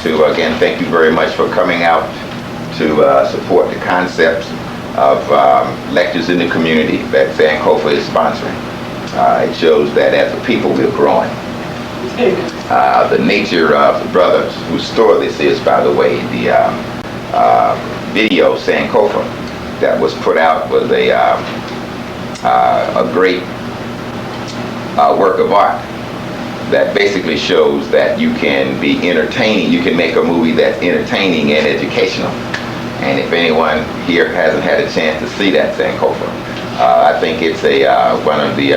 like to again thank you very much for coming out to support the concepts of lectures in the community that Sankofa is sponsoring. It shows that as a people we're growing. The nature of the brothers whose store this is, by the way, the video Sankofa that was put out was a great work of art that basically shows that you can be entertaining, you can make a movie that's entertaining and educational. And if anyone here hasn't had a chance to see that Sankofa, I think it's one of the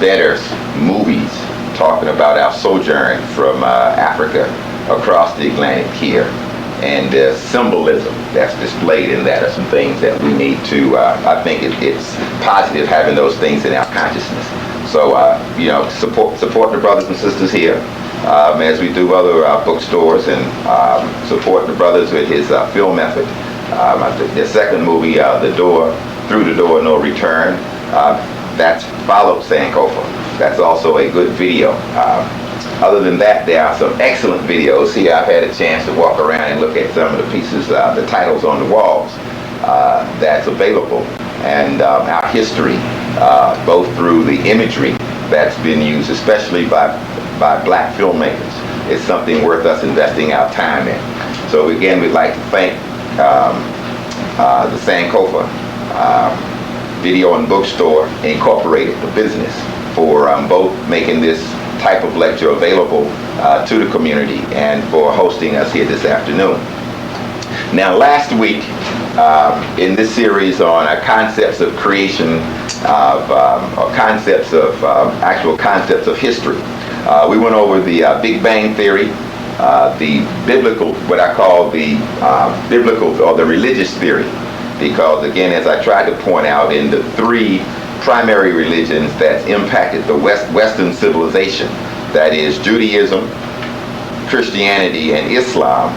better movies talking about our sojourn from Africa across the Atlantic here. And the symbolism that's displayed in that are some things that we need to, I think it's positive having those things in our consciousness. So, you know, support the brothers and sisters here as we do other bookstores, and support the brothers with his film method. The second movie, Through the Door, No Return, that's followed Sankofa. That's also a good video. Other than that, there are some excellent videos here. I've had a chance to walk around and look at some of the pieces, the titles on the walls that's available, and our history, both through the imagery that's been used, especially by black filmmakers, is something worth us investing our time in. So again, we'd like to thank the Sankofa Video and Bookstore Incorporated, the business, for both making this type of lecture available to the community and for hosting us here this afternoon. Now, last week in this series on concepts of creation, or concepts of actual concepts of history, we went over the Big Bang theory, the biblical, what I call the biblical or the religious theory, because again, as I tried to point out, in the three primary religions that impacted the Western civilization, that is Judaism, Christianity, and Islam,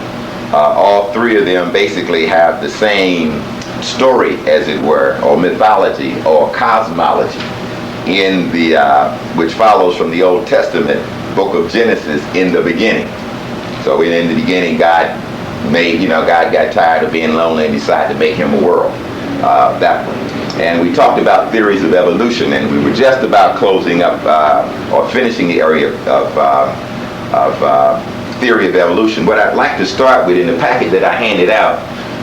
all three of them basically have the same story, as it were, or mythology or cosmology, in the which follows from the Old Testament book of Genesis, in the beginning. So in the beginning, God got tired of being lonely and decided to make him a world. That one. And we talked about theories of evolution, and we were just about closing up or finishing the area of theory of evolution. What I'd like to start with in the packet that I handed out,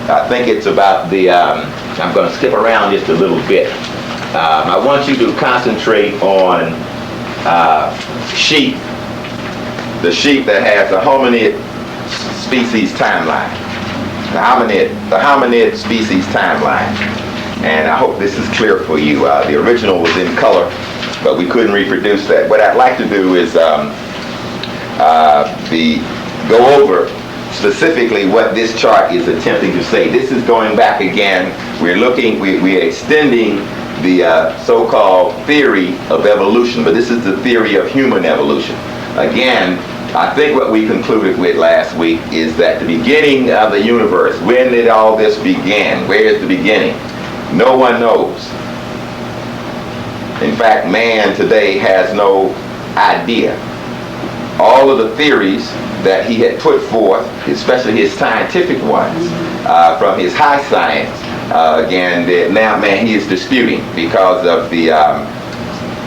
I think it's about the, I'm going to skip around just a little bit. I want you to concentrate on sheep, the sheep that has the hominid species timeline, the hominid species timeline. And I hope this is clear for you. The original was in color, but we couldn't reproduce that. What I'd like to do is go over specifically what this chart is attempting to say. This is going back again. We're extending the so-called theory of evolution, but this is the theory of human evolution. Again, I think what we concluded with last week is that the beginning of the universe, when did all this begin? Where is the beginning? No one knows. In fact, man today has no idea. All of the theories that he had put forth, especially his scientific ones, from his high science, again, now man, he is disputing because of the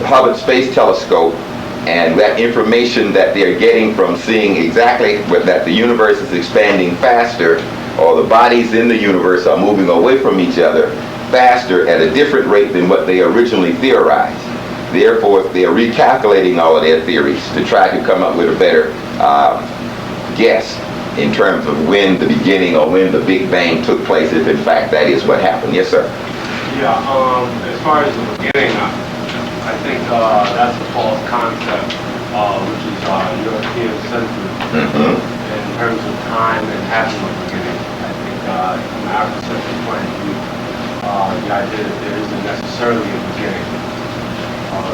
Hubble Space Telescope and that information that they're getting from seeing exactly that the universe is expanding faster, or the bodies in the universe are moving away from each other faster at a different rate than what they originally theorized. Therefore, they are recalculating all of their theories to try to come up with a better guess in terms of when the beginning or when the Big Bang took place, if in fact that is what happened. Yes, sir? Yeah, as far as the beginning, I think that's a false concept, which is Eurocentric in terms of time and having a beginning. I think from an Afrocentric point of view, the idea that there isn't necessarily a beginning,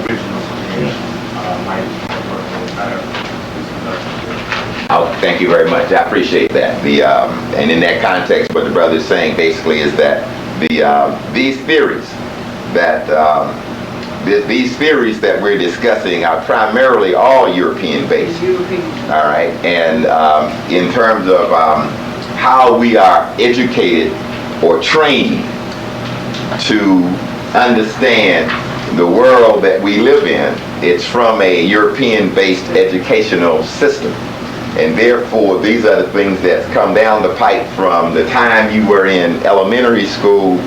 original creation, might work a little better. Oh, thank you very much. I appreciate that. And in that context, what the brother is saying basically is that these theories that these theories that we're discussing are primarily all European-based. All right, and in terms of how we are educated or trained to understand the world that we live in, it's from a European-based educational system. And therefore, these are the things that come down the pipe from the time you were in elementary school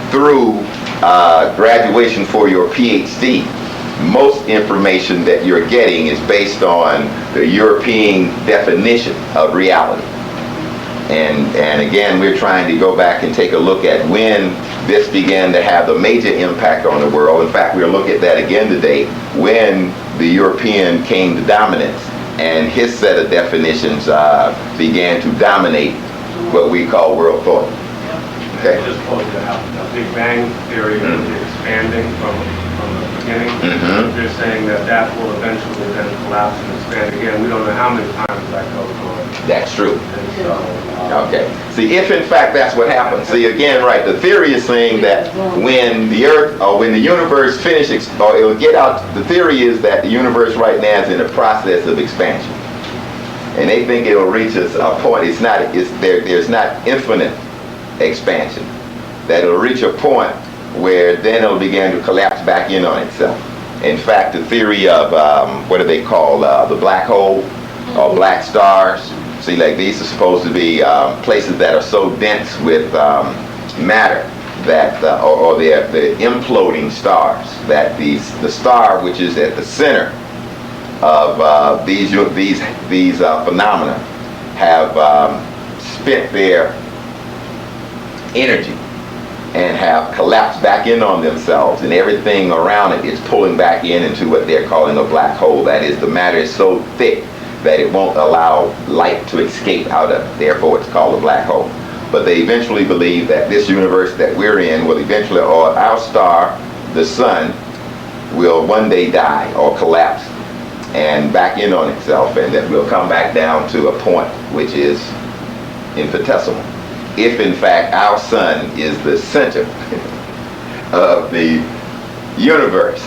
through graduation for your PhD. Most information that you're getting is based on the European definition of reality. And again, we're trying to go back and take a look at when this began to have a major impact on the world. In fact, we'll look at that again today, when the European came to dominance and his set of definitions began to dominate what we call world thought. Okay. Just close it out. The Big Bang theory is expanding from the beginning. They're saying that will eventually then collapse and expand again. We don't know how many times that goes on. That's true. And so, Okay. See, if in fact that's what happens. See, again, right, the theory is saying that when the Earth, or when the universe finishes, or it will get out, the theory is that the universe right now is in a process of expansion. And they think it will reach a point, there's not infinite expansion. That it'll reach a point where then it'll begin to collapse back in on itself. In fact, the theory of, what do they call, the black hole, or black stars. See, like these are supposed to be places that are so dense with matter that, or they're imploding stars, that the star which is at the center of these phenomena have spent their energy and have collapsed back in on themselves, and everything around it is pulling back into what they're calling a black hole. That is, the matter is so thick that it won't allow light to escape out of it. Therefore, it's called a black hole. But they eventually believe that this universe that we're in will eventually, or our star, the sun, will one day die or collapse and back in on itself, and that we'll come back down to a point which is infinitesimal. If in fact our sun is the center of the universe.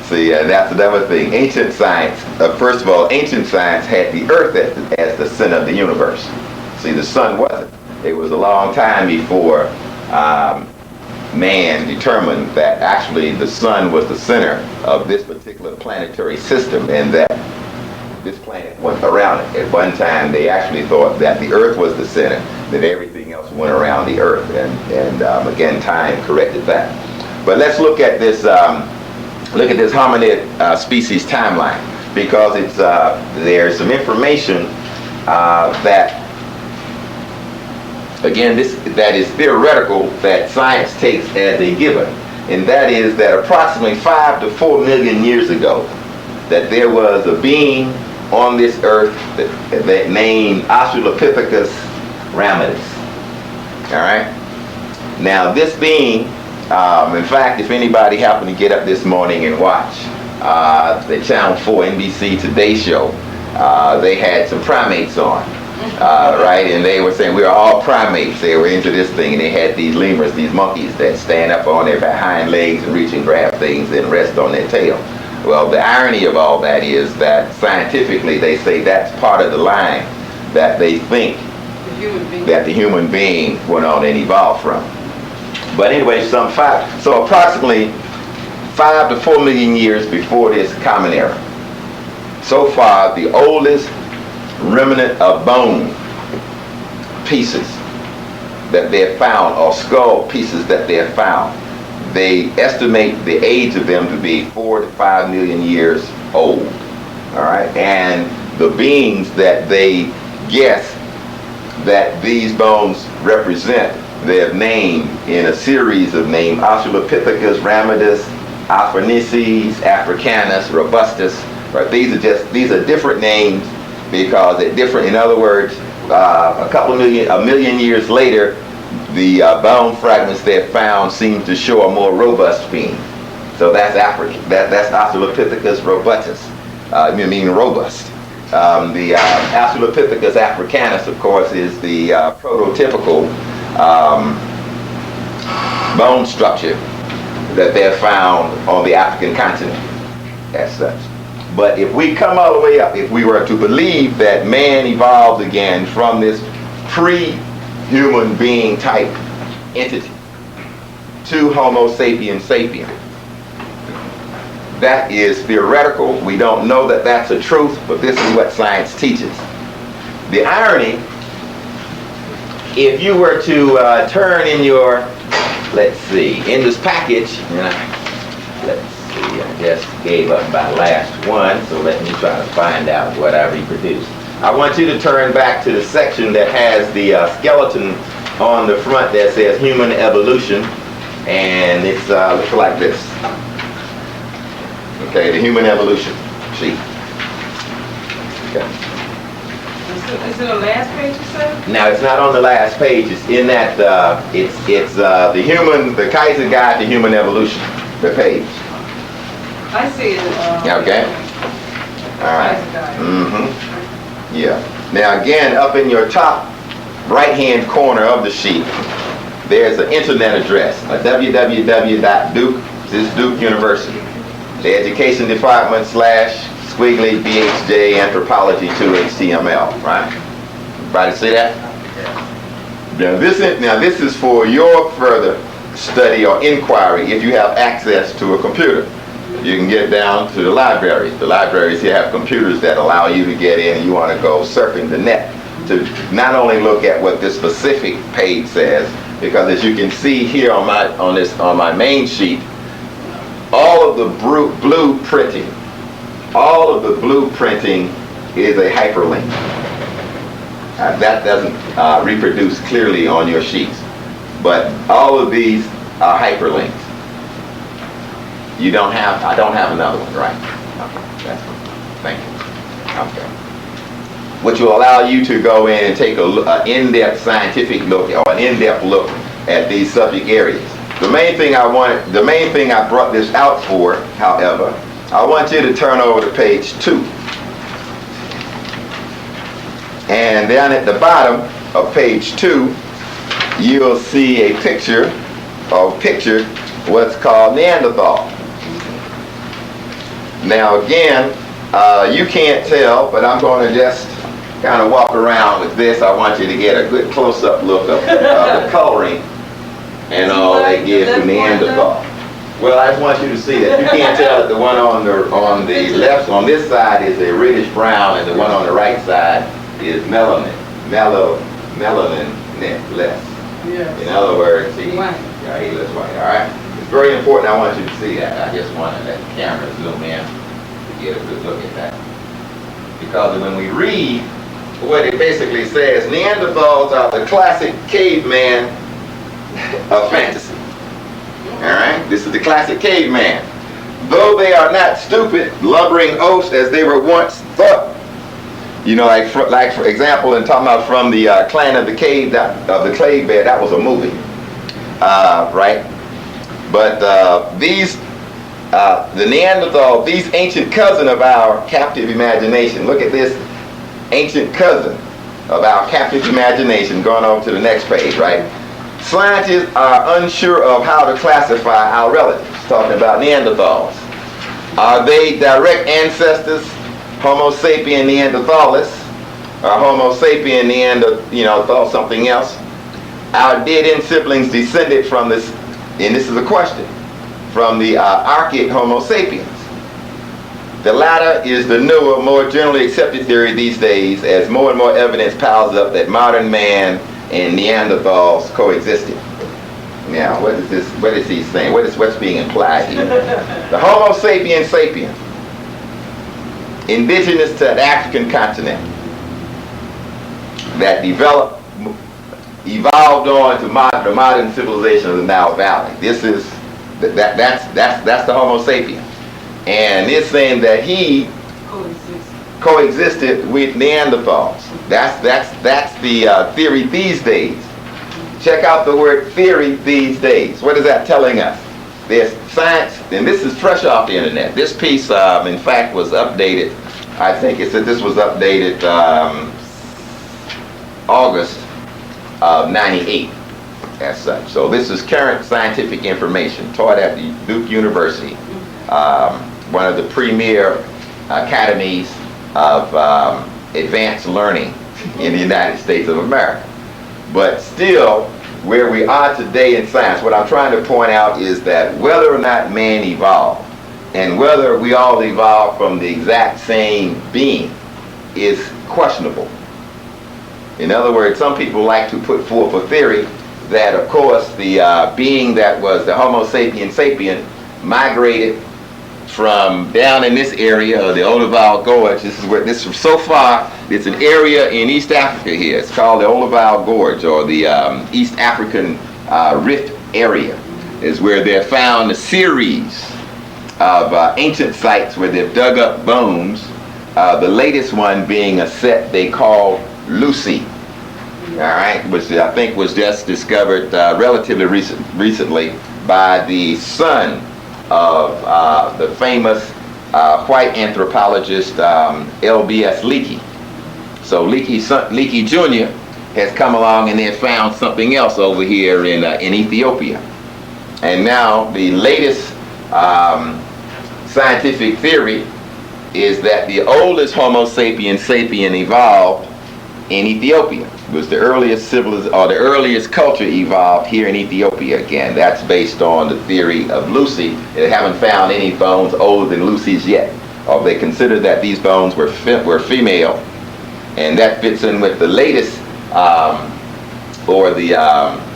See, that's another thing. Ancient science, first of all, ancient science had the earth as the center of the universe. See, the sun wasn't. It was a long time before man determined that actually the sun was the center of this particular planetary system, and that this planet went around it. At one time, they actually thought that the earth was the center, that everything else went around the earth, and again, time corrected that. But let's look at this hominid species timeline, because it's there's some information that, again, that is theoretical, that science takes as a given, and that is that approximately 5 to 4 million years ago, that there was a being on this earth that named Australopithecus ramidus. All right. Now, this being, in fact, if anybody happened to get up this morning and watch the Channel 4 NBC Today show, they had some primates on. Right, and they were saying we're all primates. They were into this thing, and they had these lemurs, these monkeys that stand up on their hind legs and reach and grab things and rest on their tail. Well, the irony of all that is that scientifically they say that's part of the line that they think that the human being went on and evolved from. But anyway, so approximately 5 to 4 million years before this common era. So far, the oldest remnant of bone pieces that they've found, or skull pieces that they've found, they estimate the age of them to be 4 to 5 million years old. All right, and the beings that they guess that these bones represent, they have named in a series of names: Australopithecus ramidus, Albanism, Africanus, Robustus. Right, these are different names because they're different. In other words, a million years later, the bone fragments they have found seem to show a more robust being. So that's African. That's Australopithecus robustus, meaning robust. The Australopithecus africanus, of course, is the prototypical bone structure that they're found on the African continent as such. But if we come all the way up, if we were to believe that man evolved again from this pre-human being type entity to Homo sapiens sapiens, that is theoretical. We don't know that that's a truth, but this is what science teaches. The irony, if you were to turn in your, let's see, in this package, let's see, I just gave up my last one, so let me try to find out what I reproduced. I want you to turn back to the section that has the skeleton on the front that says human evolution, and it's looks like this. Okay, the human evolution sheet. Okay. Is it the last page you said? Now it's not on the last page. It's in that it's the Kaiser Guide to Human Evolution, the page. I see it. Okay. All right. Yeah. Now again, up in your top right-hand corner of the sheet, there's an internet address, a www.duke. This is Duke University. The Education Department / squiggly BHJ Anthropology 2 HTML, right? Everybody see that? Now this is for your further study or inquiry if you have access to a computer. You can get down to the libraries. The libraries here have computers that allow you to get in and you want to go surfing the net to not only look at what this specific page says, because as you can see here on my main sheet, all of the blueprinting is a hyperlink. That doesn't reproduce clearly on your sheets, but all of these are hyperlinks. I don't have another one, right? Okay, that's one. Thank you. Okay. Which will allow you to go in and take an in-depth scientific look or an in-depth look at these subject areas. The main thing I brought this out for, however, I want you to turn over to page 2. And down at the bottom of page 2, you'll see a picture what's called Neanderthal. Now again, you can't tell, but I'm going to just kind of walk around with this. I want you to get a good close-up look of the coloring and all they give to Neanderthal. Well, I just want you to see that. You can't tell that the one on the left, on this side is a reddish brown, and the one on the right side is melanin less. Yes. In other words, he looks white. All right. It's very important. I want you to see that. I just want to let the camera zoom in to get a good look at that. Because when we read what it basically says, Neanderthals are the classic caveman of fantasy. Alright? This is the classic caveman. Though they are not stupid, lumbering oafs as they were once thought. You know, like for example, in talking about from the Clan of the Cave, of the Clay Bear, that was a movie. Right? But the Neanderthal, these ancient cousin of our captive imagination. Look at this ancient cousin of our captive imagination, going over to the next page, right? Scientists are unsure of how to classify our relatives, talking about Neanderthals. Are they direct ancestors, Homo sapien Neanderthalis, or Homo sapien Neanderthal something else? Our dead-end siblings descended from this, and this is a question, from the archaic Homo sapiens. The latter is the newer, more generally accepted theory these days, as more and more evidence piles up that modern man and Neanderthals coexisted. Now, what is he saying? What's being implied here? The Homo sapien sapien, indigenous to the African continent, that evolved on to the modern civilization of the Nile Valley. That's the Homo sapien, and it's saying that he coexisted with Neanderthals. That's the theory these days. Check out the word theory these days. What is that telling us? There's science, and this is fresh off the internet. This piece, in fact, was updated. I think it said this was updated August of '98. as such. So this is current scientific information taught at the Duke University, one of the premier academies of advanced learning in the United States of America. But still, where we are today in science, what I'm trying to point out is that whether or not man evolved, and whether we all evolved from the exact same being, is questionable. In other words, some people like to put forth a theory that, of course, the being that was the Homo sapiens sapien migrated from down in this area of the Olivale Gorge. This is so far, it's an area in East Africa here. It's called the Olivale Gorge, or the East African Rift area, is where they're found a series of ancient sites where they've dug up bones. The latest one being a set they call Lucy, all right, which I think was just discovered relatively recently by the son of the famous white anthropologist L.B.S. Leakey. So Leakey Jr. has come along and they have found something else over here in Ethiopia. And now the latest scientific theory is that the oldest Homo sapiens sapien evolved in Ethiopia. It was the earliest the earliest culture evolved here in Ethiopia. Again, that's based on the theory of Lucy. They haven't found any bones older than Lucy's yet. Or they consider that these bones were female, and that fits in with the latest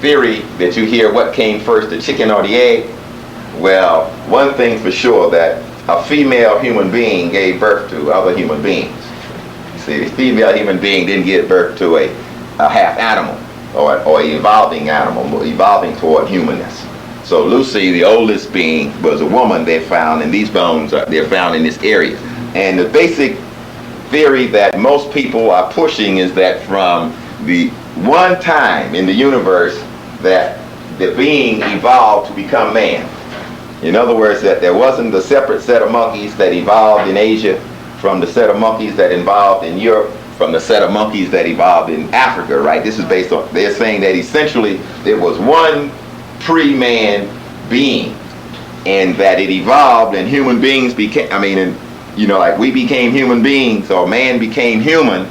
theory that you hear, what came first, the chicken or the egg? Well, one thing for sure, that a female human being gave birth to other human beings. See, the female human being didn't give birth to a half animal or an evolving animal, evolving toward humanness. So Lucy, the oldest being, was a woman they found, and these bones they're found in this area. And the basic theory that most people are pushing is that from the one time in the universe that the being evolved to become man. In other words, that there wasn't a separate set of monkeys that evolved in Asia from the set of monkeys that evolved in Europe, from the set of monkeys that evolved in Africa, right? This is based on, they're saying that essentially there was one pre-man being, and that it evolved and human beings became, like we became human beings, or man became human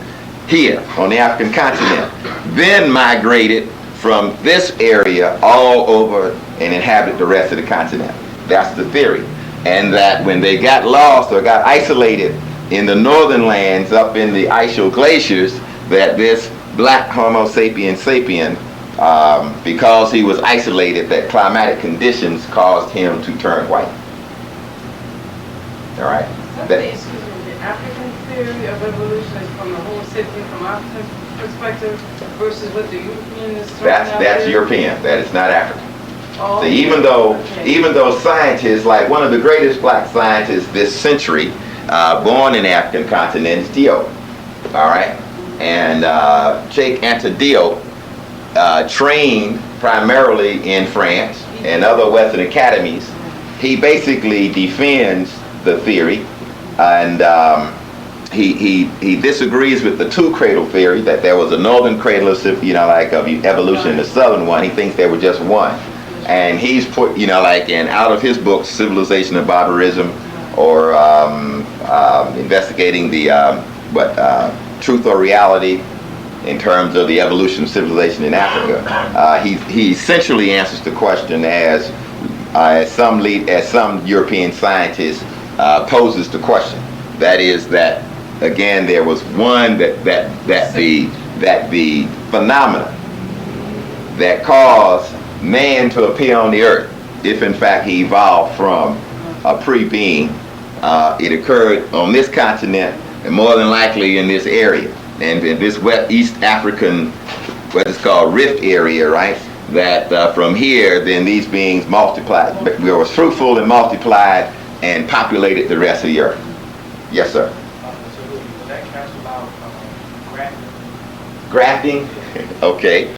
here on the African continent, then migrated from this area all over and inhabited the rest of the continent. That's the theory. And that when they got lost or got isolated in the northern lands up in the Icefield glaciers, that this black Homo sapiens sapien, because he was isolated, that climatic conditions caused him to turn white. All right? The African theory of evolution is from the Homo sapien from African perspective versus what the European is throwing out That's there? European. That is not African. Oh, So even though scientists, like one of the greatest black scientists this century, born in the African continent, is Diop, all right? And Cheikh Anta Diop trained primarily in France and other Western academies. He basically defends the theory, and he disagrees with the two cradle theory, that there was a northern cradle of evolution and the southern one. He thinks there were just one. And he's put, and out of his book, Civilization and Barbarism, or investigating the truth or reality in terms of the evolution of civilization in Africa, he essentially answers the question as some European scientists poses the question. That is that, again, there was one that the phenomena that caused man to appear on the earth, if in fact he evolved from a pre-being, it occurred on this continent, and more than likely in this area, and in this East African, what is called Rift area, right? That from here, then these beings multiplied, were fruitful and multiplied and populated the rest of the earth. Yes, sir. So will that cancel out grafting? Grafting? Okay.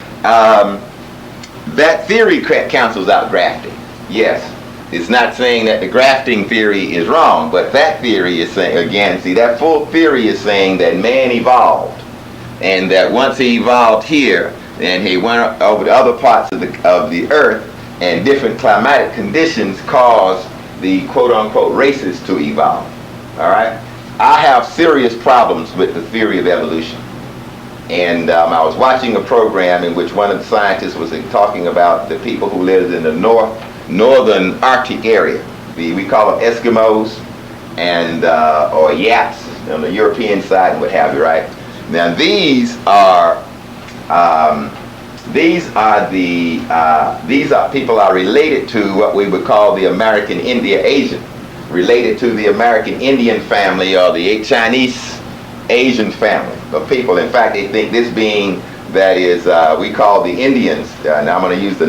That theory cancels out grafting. Yes. It's not saying that the grafting theory is wrong, but that theory is saying, again, see, that full theory is saying that man evolved, and that once he evolved here, and he went over to other parts of the earth, and different climatic conditions caused the quote-unquote races to evolve. All right? I have serious problems with the theory of evolution. And I was watching a program in which one of the scientists was talking about the people who lived in the northern Arctic area. We call them Eskimos and or Yaps on the European side and what have you, right? Now these are people are related to what we would call the American India Asian, related to the American Indian family or the Chinese Asian family of people. In fact, they think this being that is we call the Indians, and I'm going to use the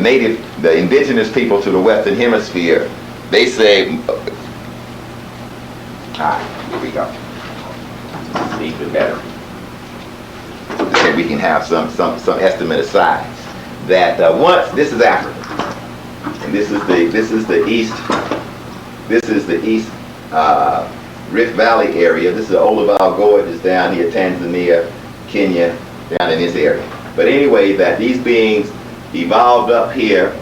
indigenous people to the Western Hemisphere. They say, here we go. Even better. So we can have some estimate of size. That once this is Africa, and this is the east. This is the east Rift Valley area. This is the Olivale Gorge is down here, Tanzania, Kenya, down in this area. But anyway, that these beings evolved up here,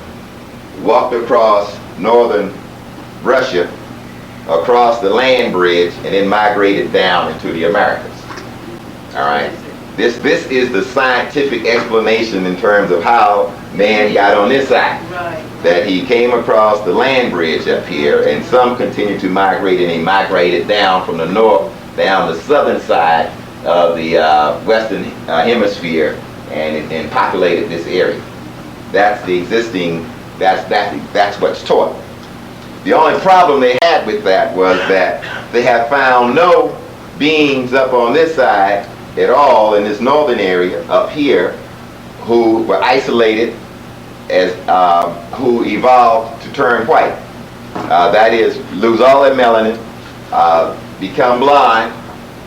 walked across northern Russia, across the land bridge, and then migrated down into the Americas. All right. This is the scientific explanation in terms of how man got on this side. Right. That he came across the land bridge up here, and some continued to migrate, and he migrated down from the north, down the southern side of the Western Hemisphere, and populated this area. That's the existing. That's what's taught. The only problem they had with that was that they have found no beings up on this side at all in this northern area up here who were isolated as who evolved to turn white. That is, lose all their melanin, become blind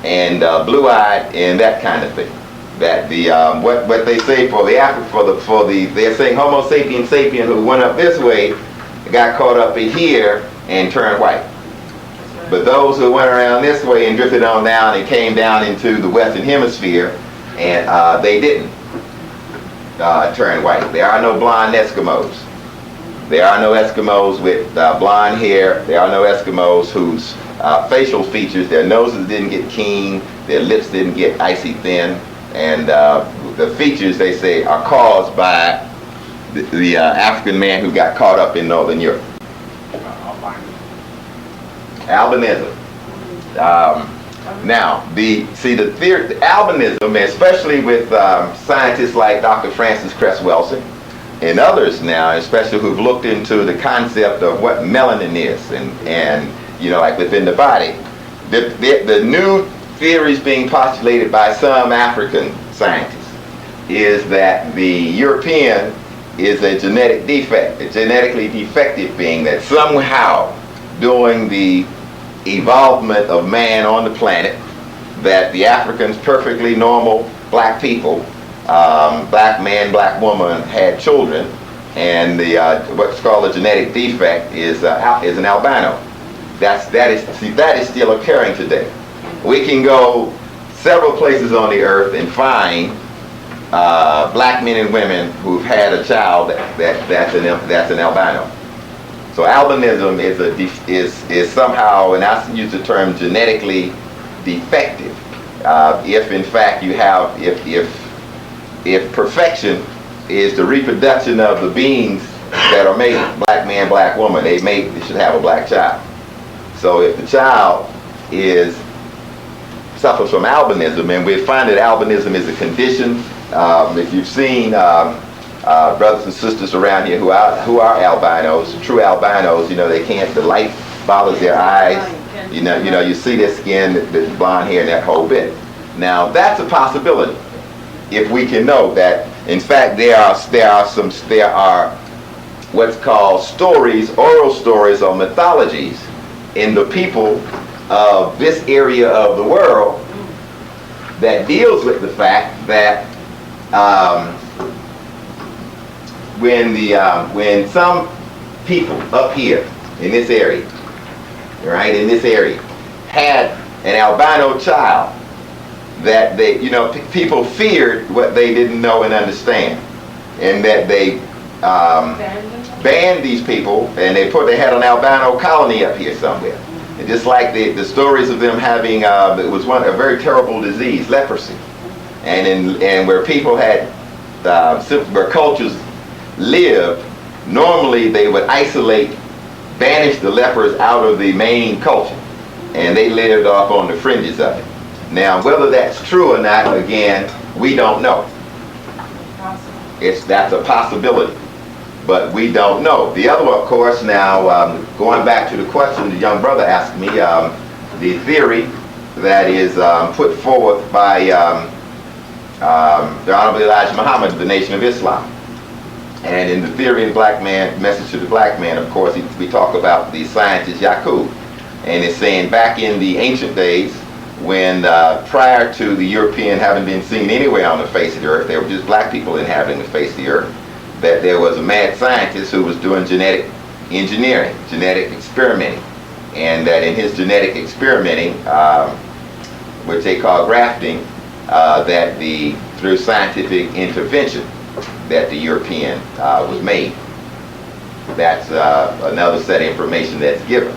and blue-eyed, and that kind of thing. That the what they say they're saying Homo sapiens sapien who went up this way got caught up in here and turned white. But those who went around this way and drifted on down and came down into the Western Hemisphere, and they didn't turn white. There are no blonde Eskimos. There are no Eskimos with blonde hair. There are no Eskimos whose facial features, their noses didn't get keen, their lips didn't get icy thin, and the features, they say, are caused by the African man who got caught up in Northern Europe. Albanism. Now, the theory, the albanism, especially with scientists like Dr. Francis Cress Welsing and others now, especially who've looked into the concept of what melanin is, and you know, like within the body, the new theories being postulated by some African scientists is that the European is a genetic defect, a genetically defective being, that somehow during the evolvement of man on the planet, that the Africans, perfectly normal black people, black man, black woman, had children, and the what's called a genetic defect is an albino. That is still occurring today. We can go several places on the earth and find black men and women who've had a child that's an albino. So albinism is somehow, and I use the term genetically defective. If in fact you have, if perfection is the reproduction of the beings that are made, black man, black woman, they should have a black child. So if the child suffers from albinism, and we find that albinism is a condition. If you've seen brothers and sisters around here who are albinos, true albinos, you know, they can't, the light bothers their eyes. You know, you see their skin, the blonde hair, and that whole bit. Now that's a possibility. If we can know that, in fact, there are what's called stories, oral stories or mythologies in the people of this area of the world that deals with the fact that when some people up here in this area, right, in this area, had an albino child, that they, you know, people feared what they didn't know and understand. in that they banned these people, and they had an albino colony up here somewhere. And just like the stories of them having, it was a very terrible disease, leprosy. And where people had, where cultures lived, normally they would isolate, banish the lepers out of the main culture. And they lived off on the fringes of it. Now, whether that's true or not, again, we don't know. That's a possibility, but we don't know. The other, of course, now, going back to the question the young brother asked me, the theory that is put forth by the Honorable Elijah Muhammad, the Nation of Islam. And in the theory in Black Man, Message to the Black Man, of course, we talk about the scientist Yaqub. And it's saying back in the ancient days, when prior to the European having been seen anywhere on the face of the earth, there were just black people inhabiting the face of the earth, that there was a mad scientist who was doing genetic engineering, genetic experimenting, and that in his genetic experimenting, which they call grafting, that through scientific intervention, that the European was made. That's another set of information that's given.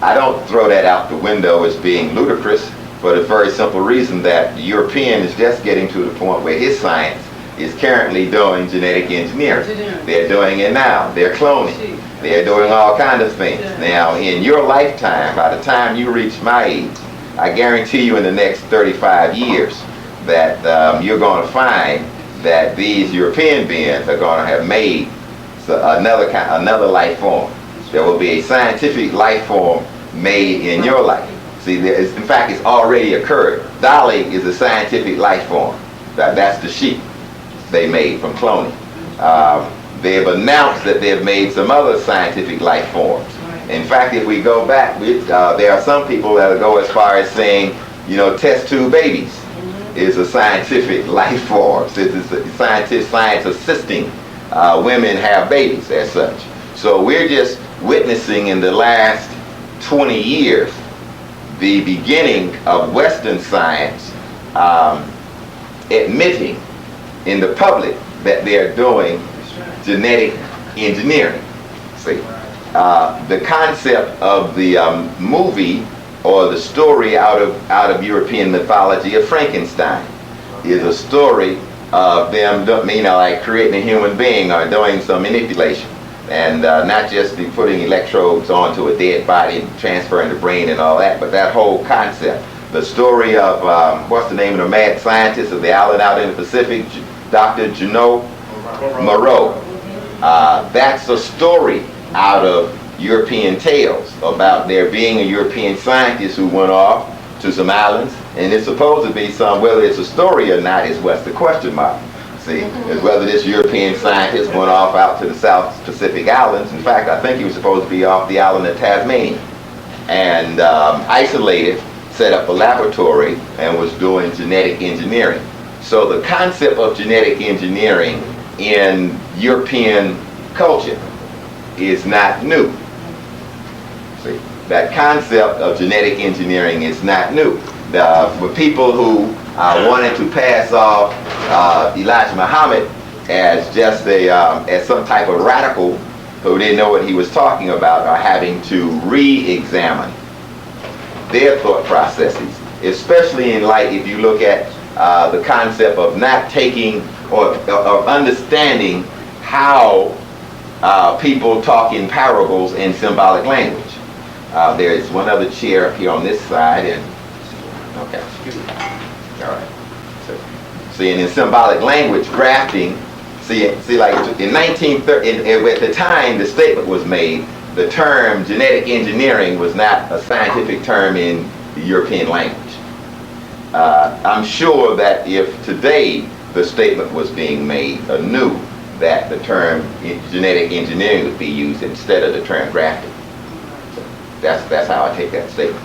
I don't throw that out the window as being ludicrous, for the very simple reason that the European is just getting to the point where his science is currently doing genetic engineering. They're doing it now. They're cloning. They're doing all kinds of things. Now, in your lifetime, by the time you reach my age, I guarantee you in the next 35 years that you're going to find that these European beings are going to have made another life form. There will be a scientific life form made in your life. See, in fact, it's already occurred. Dolly is a scientific life form. That's the sheep they made from cloning. They've announced that they've made some other scientific life forms. In fact, if we go back, there are some people that go as far as saying, test tube babies is a scientific life form. It's a science assisting women have babies as such. So we're just witnessing in the last 20 years the beginning of Western science admitting in the public that they're doing genetic engineering. See, the concept of the movie or the story out of European mythology of Frankenstein is a story of them, like creating a human being or doing some manipulation. And not just putting electrodes onto a dead body and transferring the brain and all that, but that whole concept. The story of, what's the name of the mad scientist of the island out in the Pacific, Dr. Juno Moreau. That's a story out of European tales about there being a European scientist who went off to some islands, and it's supposed to be whether it's a story or not is what's the question mark. See, is whether this European scientist went off out to the South Pacific Islands. In fact, I think he was supposed to be off the island of Tasmania, and isolated, set up a laboratory, and was doing genetic engineering. So the concept of genetic engineering in European culture is not new. See, that concept of genetic engineering is not new. For people who wanted to pass off Elijah Muhammad as just as some type of radical who didn't know what he was talking about, are having to re-examine their thought processes, especially in light, if you look at the concept of not taking or of understanding how people talk in parables and symbolic language. There's one other chair up here on this side, and okay, all right. See, and in symbolic language, grafting, see, like in 1930, at the time the statement was made, the term genetic engineering was not a scientific term in the European language. I'm sure that if today the statement was being made anew, that the term genetic engineering would be used instead of the term grafting. That's how I take that statement.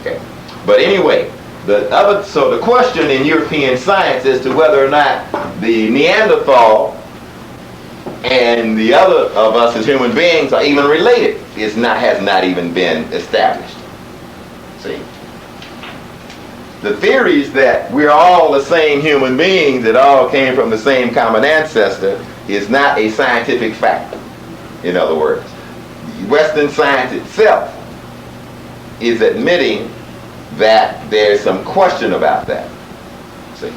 Okay. But anyway, so the question in European science as to whether or not the Neanderthal and the other of us as human beings are even related has not even been established. See? the theories that we're all the same human beings that all came from the same common ancestor is not a scientific fact. In other words, Western science itself is admitting that there's some question about that. See?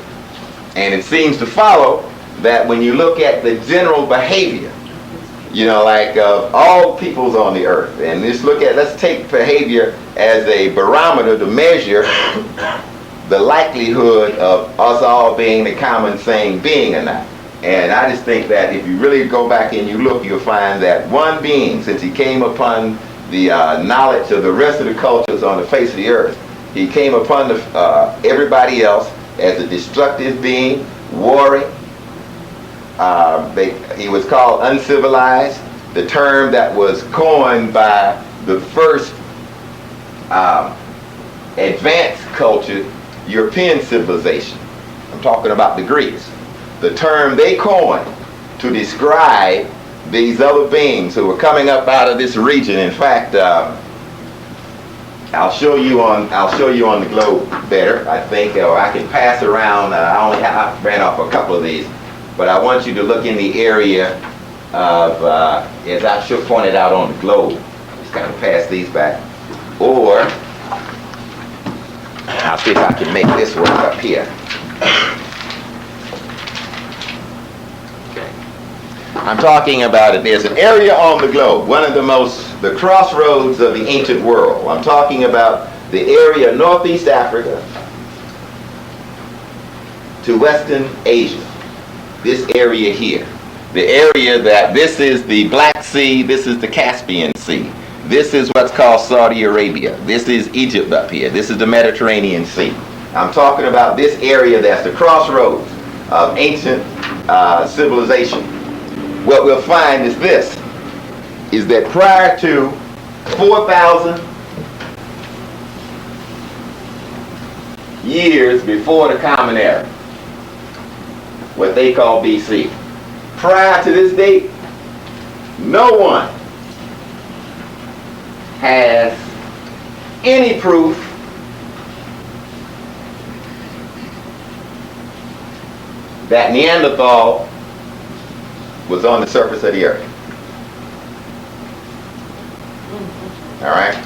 And it seems to follow that when you look at the general behavior, you know, like all peoples on the earth, and let's take behavior as a barometer to measure the likelihood of us all being the common same being or not. And I just think that if you really go back and you look, you'll find that one being, since he came upon the knowledge of the rest of the cultures on the face of the earth, he came upon everybody else as a destructive being, warring. He was called uncivilized, the term that was coined by the first advanced culture, European civilization. I'm talking about the Greeks. The term they coined to describe these other beings who were coming up out of this region. In fact, I'll show you on the globe better, I think, or I can pass around. I ran off a couple of these, but I want you to look in the area of, as I should pointed out on the globe. Just kind of pass these back, or I'll see if I can make this work up here. I'm talking about it. There's an area on the globe, one of the crossroads of the ancient world. I'm talking about the area of Northeast Africa to Western Asia. This area here. The area this is the Black Sea, this is the Caspian Sea. This is what's called Saudi Arabia. This is Egypt up here. This is the Mediterranean Sea. I'm talking about this area that's the crossroads of ancient civilization. What we'll find is that prior to 4,000 years before the Common Era, what they call BC, prior to this date, no one has any proof that Neanderthal was on the surface of the earth. All right?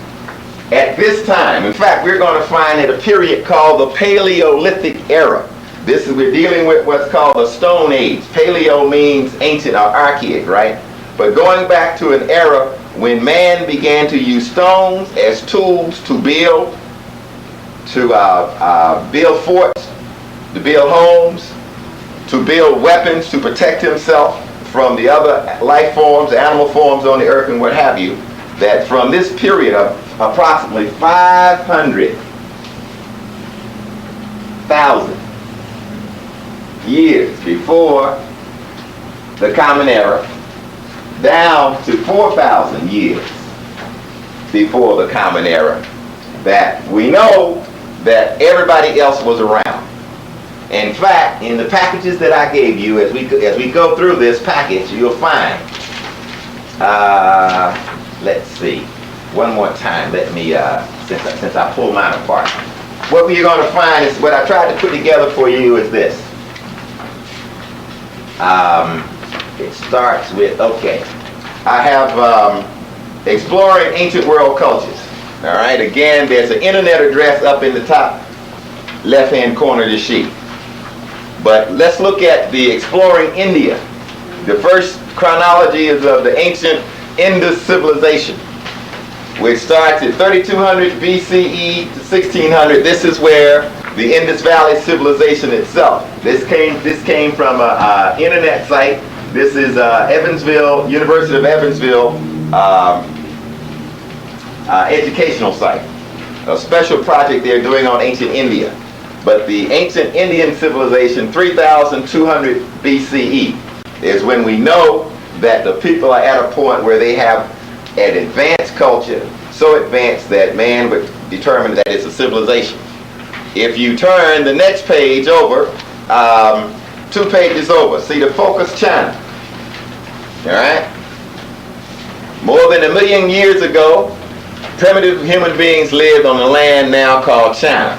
At this time, in fact, we're going to find it a period called the Paleolithic era. We're dealing with what's called the Stone Age. Paleo means ancient or archaic, right? But going back to an era when man began to use stones as tools to build forts, to build homes, to build weapons to protect himself from the other life forms, animal forms on the earth and what have you, that from this period of approximately 500,000 years before the Common Era down to 4,000 years before the Common Era, that we know that everybody else was around. In fact, in the packages that I gave you, as we go through this package, you'll find, let's see, one more time, let me, since I pulled mine apart. What you're going to find is, what I tried to put together for you is this. It starts with, okay, I have Exploring Ancient World Cultures. All right, again, there's an internet address up in the top left-hand corner of the sheet. But let's look at the Exploring India. The first chronology is of the ancient Indus civilization, which starts at 3200 BCE to 1600. This is where the Indus Valley civilization itself. This came from an internet site. This is Evansville, University of Evansville educational site. A special project they're doing on ancient India. But the ancient Indian civilization, 3200 BCE, is when we know that the people are at a point where they have an advanced culture, so advanced that man would determine that it's a civilization. If you turn the next page over, 2 pages over, see the focus China. All right? More than 1 million years ago, primitive human beings lived on the land now called China.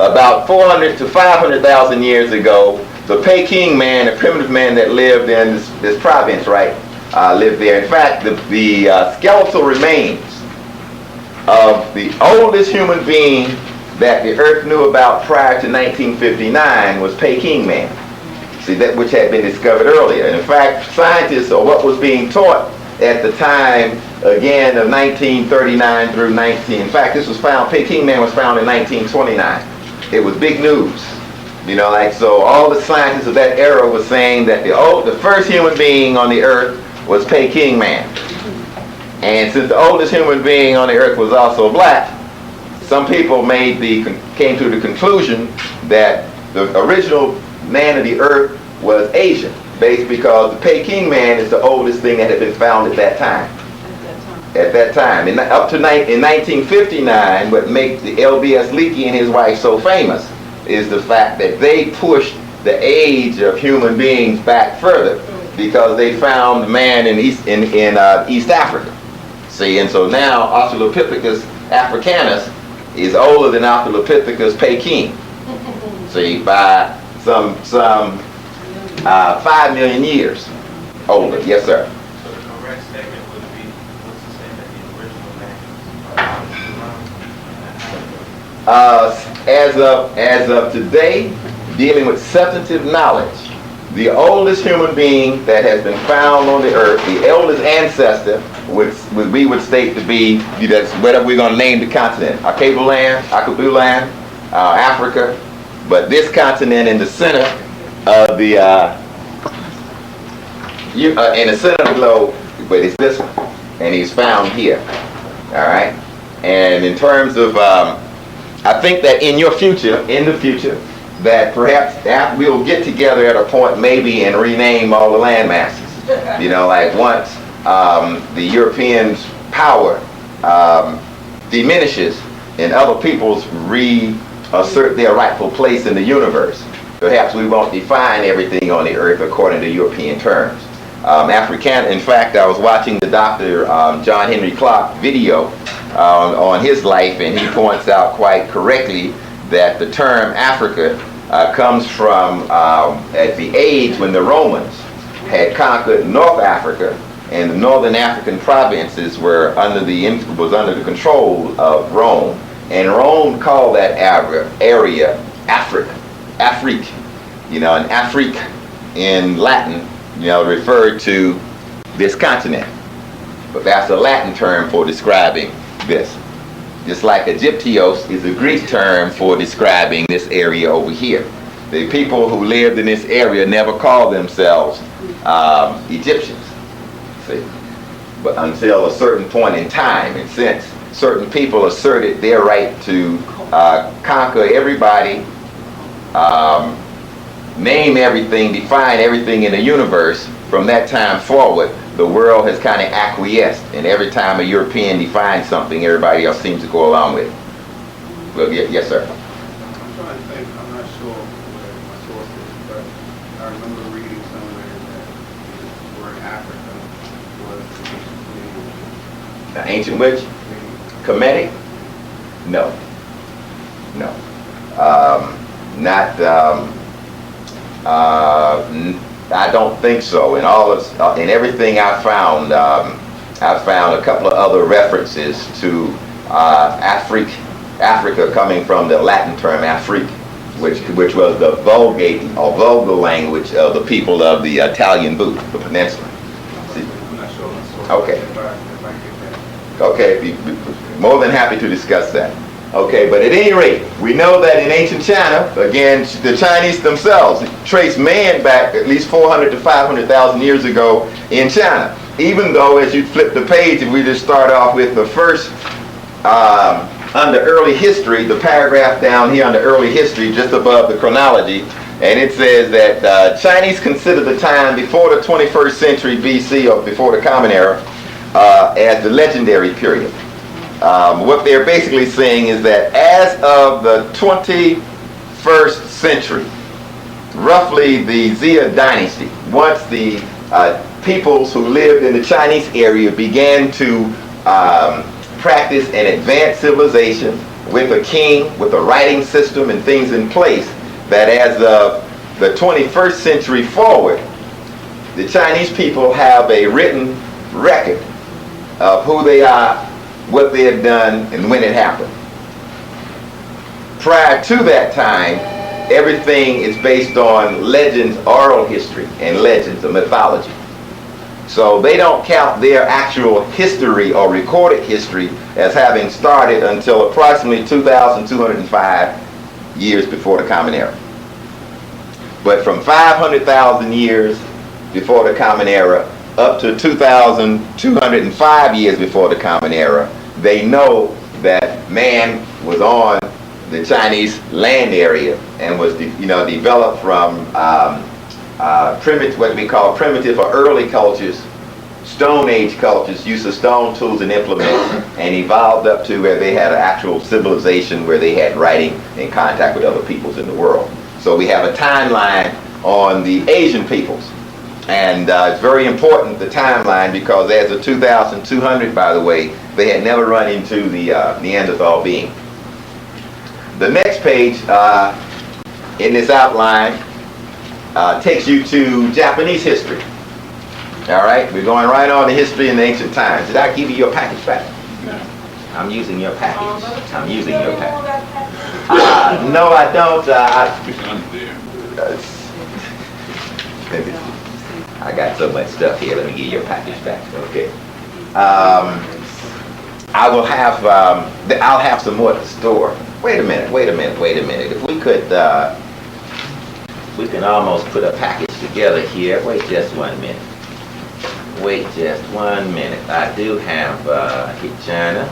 about 400 to 500,000 years ago, the Peking man, a primitive man that lived in this province, right, lived there. In fact, the skeletal remains of the oldest human being that the Earth knew about prior to 1959 was Peking man. See, that which had been discovered earlier. And in fact, scientists, or what was being taught at the time, again, of 1939 through in fact, this was found, Peking man was found in 1929. It was big news. You know, like, so all the scientists of that era were saying that the first human being on the Earth was Peking man. And since the oldest human being on the Earth was also black, some people came to the conclusion that the original man of the Earth was Asian, based because the Peking man is the oldest thing that had been found at that time. At that time. In 1959, what makes the LBS Leakey and his wife so famous is the fact that they pushed the age of human beings back further because they found man in East Africa. See, and so now Australopithecus africanus is older than Australopithecus Peking. See, by some 5 million years older. Yes, sir. So the correct statement would be, what's to say that the original man As of today, dealing with substantive knowledge, the oldest human being that has been found on the Earth, the eldest ancestor, which we would state to be, that's whatever we're going to name the continent, Akabu land, Africa, but this continent in the center of the in the center of the globe, but it's this one, and he's found here. All right, and in terms of, I think that in the future, that perhaps we'll get together at a point maybe and rename all the land masses. You know, like once the Europeans' power diminishes and other peoples reassert their rightful place in the universe, perhaps we won't define everything on the Earth according to European terms. In fact, I was watching the Dr. John Henry Clark video on his life, and he points out quite correctly that the term Africa comes from at the age when the Romans had conquered North Africa, and the northern African provinces were under the control of Rome, and Rome called that area Africa, Afrique, you know, and Afrique in Latin, you know, referred to this continent, but that's a Latin term for describing this. Just like Egyptios is a Greek term for describing this area over here. The people who lived in this area never called themselves Egyptians, see, but until a certain point in time, and since certain people asserted their right to conquer everybody, name everything, define everything in the universe, from that time forward, the world has kind of acquiesced, and every time a European defines something, everybody else seems to go along with it. Well, yes, sir. I'm trying to think, I'm not sure where my source is, but I remember reading somewhere that the word Africa was The ancient which? Kemetic? No. No. I don't think so. In everything I found a couple of other references to Africa coming from the Latin term Afrique, which was the Vulgate or vulgar language of the people of the Italian the peninsula. See? I'm not sure my source. Okay. If I get that. Okay, more than happy to discuss that. Okay, but at any rate, we know that in ancient China, again, the Chinese themselves trace man back at least 400 to 500,000 years ago in China. Even though, as you flip the page, if we just start off with the first, under early history, the paragraph down here under early history, just above the chronology, and it says that Chinese consider the time before the 21st century BC, or before the Common Era, as the legendary period. What they're basically saying is that as of the 21st century, roughly the Xia dynasty, once the peoples who lived in the Chinese area began to practice an advanced civilization, with a king, with a writing system and things in place, that as the 21st century forward, the Chinese people have a written record of who they are, what they have done, and when it happened. Prior to that time, everything is based on legends, oral history, and legends, of mythology. So they don't count their actual history or recorded history as having started until approximately 2,205 years before the Common Era. But from 500,000 years before the Common Era up to 2,205 years before the Common Era, they know that man was on the Chinese land area and was, developed from primitive, what we call primitive or early cultures, Stone Age cultures, use of stone tools and implements, and evolved up to where they had an actual civilization where they had writing and contact with other peoples in the world. So we have a timeline on the Asian peoples. And it's very important, the timeline, because as of 2200, by the way, they had never run into the Neanderthal being. The next page in this outline takes you to Japanese history. All right, we're going right on to history in the ancient times. Did I give you your package back? No. I'm using your package. I'm using your package. No, I don't. I got so much stuff here. Let me give you your package back. Okay. I'll have some more at the store. Wait a minute. If we could, we can almost put a package together here. Wait just 1 minute. I do have China.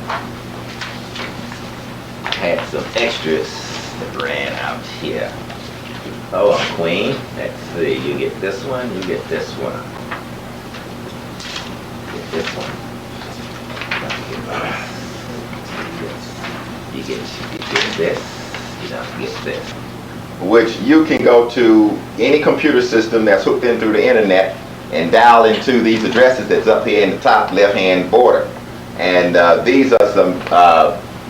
I had some extras that ran out here. Oh, a queen. Let's see. You get this one. You get this one. Get this one. You get this. You don't get this. Which you can go to any computer system that's hooked in through the internet and dial into these addresses that's up here in the top left-hand border. And these are some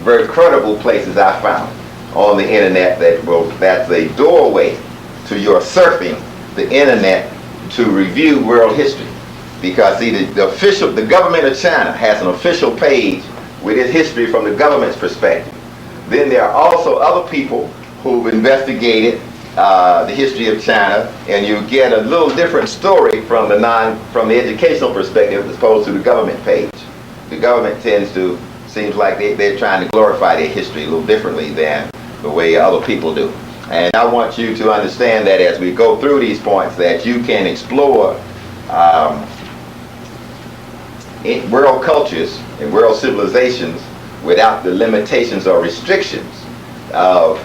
very credible places I found on the internet that's a doorway to your surfing the internet to review world history. Because see, the government of China has an official page with its history from the government's perspective. Then there are also other people who've investigated the history of China, and you get a little different story from the educational perspective as opposed to the government page. The government seems like they're trying to glorify their history a little differently than the way other people do. And I want you to understand that as we go through these points, that you can explore world cultures and world civilizations without the limitations or restrictions of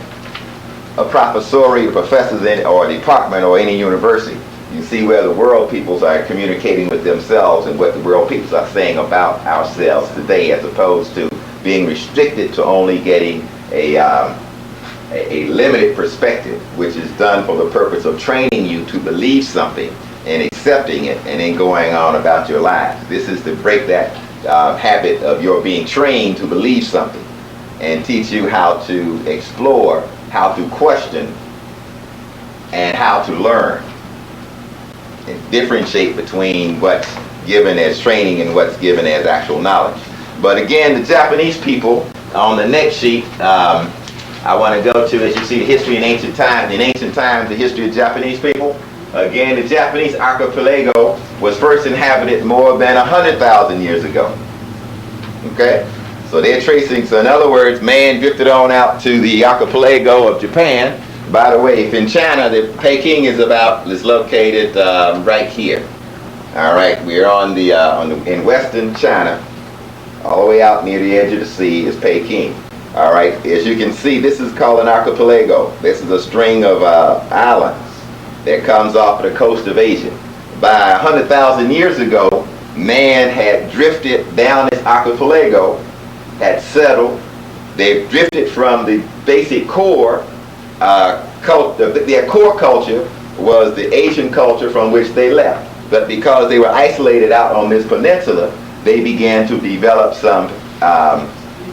a professoriate, professors or a department or any university. You see where the world peoples are communicating with themselves and what the world peoples are saying about ourselves today, as opposed to being restricted to only getting a limited perspective, which is done for the purpose of training you to believe something and accepting it and then going on about your lives. This is to break that habit of your being trained to believe something and teach you how to explore, how to question, and how to learn, and differentiate between what's given as training and what's given as actual knowledge. But again, the Japanese people, on the next sheet, I want to go to, as you see, the history in ancient times. In ancient times, the history of Japanese people. Again, the Japanese archipelago was first inhabited more than 100,000 years ago. Okay? So they're tracing, so in other words, man drifted on out to the archipelago of Japan. By the way, if in China, the Peking is located right here. All right, we're in western China, all the way out near the edge of the sea is Peking. All right, as you can see, this is called an archipelago. This is a string of islands that comes off the coast of Asia. By 100,000 years ago, man had drifted down this archipelago, had settled. They've drifted from the basic core culture. Their core culture was the Asian culture from which they left. But because they were isolated out on this peninsula, they began to develop some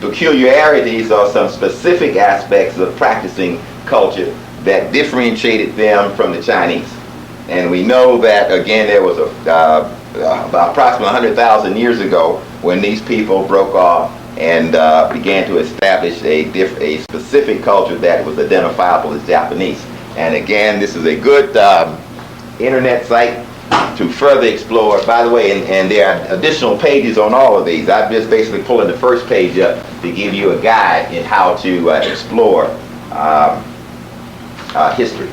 peculiarities or some specific aspects of practicing culture that differentiated them from the Chinese. And we know that, again, there was about approximately 100,000 years ago when these people broke off and began to establish a specific culture that was identifiable as Japanese. And again, this is a good internet site to further explore. By the way, and there are additional pages on all of these. I'm just basically pulling the first page up to give you a guide in how to explore history.